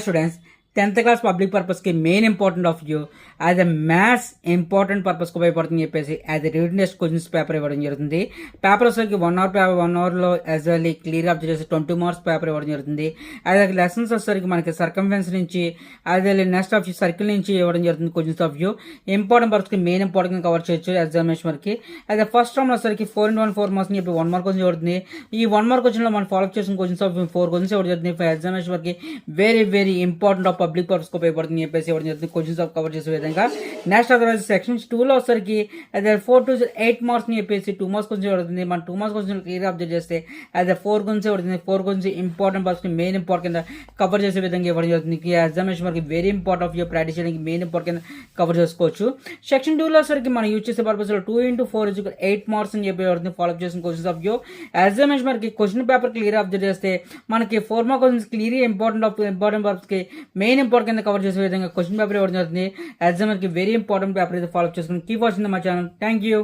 Students 10th class public పర్పస్కి main important of you as a maths important పర్పస్కి ఉపయోగపడుతుంది చెప్పేసి as a reading test questions paper ఇవ్వడం జరుగుతుంది. పేపర్ వచ్చేసరికి 1 అవర్లో యాజ్ వెల్ క్లియర్ అప్ చేసి 20 మార్క్స్ పేపర్ ఇవ్వడం జరుగుతుంది. యాజ్ లెసన్స్ వచ్చేసరికి మనకి సర్కంఫరెన్స్ నుంచి as well next of circle నుంచి ఇవ్వడం జరుగుతుంది. క్వశ్చన్స్ ఆఫ్ వ్యూ ఇంపార్టెంట్ పర్పస్కి మెయిన్ ఇంపార్టెంట్ కవర్ చేయొచ్చు ఎగ్జామినేషన్ వరకు. యాజ్ ఫస్ట్ రౌండ్ వచ్చేసరికి 4 మార్క్స్ అని చెప్పి 1 మార్క్ క్వశ్చన్ ఇవ్వడుతుంది. ఈ 1 మార్క్ క్వశ్చన్లో మనం ఫాలో చేసిన క్వశ్చన్స్ ఆఫ్ 4 క్వశ్చన్స్ ఇవ్వడం జరుగుతుంది. ఎగ్జామినేషన్ వరకు very very important of public purpose ఉపయోగపడుతుంది చెప్పేసి ఇవ్వడం జరుగుతుంది. క్వశ్చన్స్ ఆఫ్ కవర్ చేసే విధంగా నెక్స్ట్ అదర్వైజ్ సెక్షన్స్ 2లో వచ్చరికి అదే 4 to 8 మార్క్స్ అని చెప్పేసి 2 మార్క్స్ క్వశ్చన్ ఇవ్వడుతుంది. మనం 2 మార్క్స్ క్వశ్చన్ క్లియర్ అబ్జర్వ్ చేస్తే అదే 4 క్వశ్చన్స్ ఇవ్వడుతుంది. 4 questions important purpose main important cover చేసే విధంగా ఇవ్వడం జరుగుతుంది. ఎగ్జామినేషన్ వరకు very important of your practice చేయడానికి మెయిన్ ఇంపార్టెంట్ కవర్ చేసుకోవచ్చు. సెక్షన్ 2లో వచ్చరికి మనం యూజ్ చేసే పర్పస్ 2 into 4 is 8 మార్క్స్ అని చెప్పి ఫాలో చేసిన క్వశ్చన్స్ ఆఫ్ వ్యూ ఎగ్జామినేషన్ వరకు క్వశ్చన్ పేపర్ క్లియర్ అబ్జర్వ్ చేస్తే మనకి 4 మార్క్ క్వశ్చన్స్ క్లియర్ ఇంపార్టెంట్ పర్పస్కి మెయిన్ ఇంపార్టెంట్ కవర్ చేసే విధంగా క్వశ్చన్ పేపర్ ఇవ్వడం జరుగుతుంది. ఎగ్జామ్ కి వెరీ ఇంపార్టెంట్ పేపర్ అయితే ఫాలో చేసుకుని keep watching my channel. Thank you.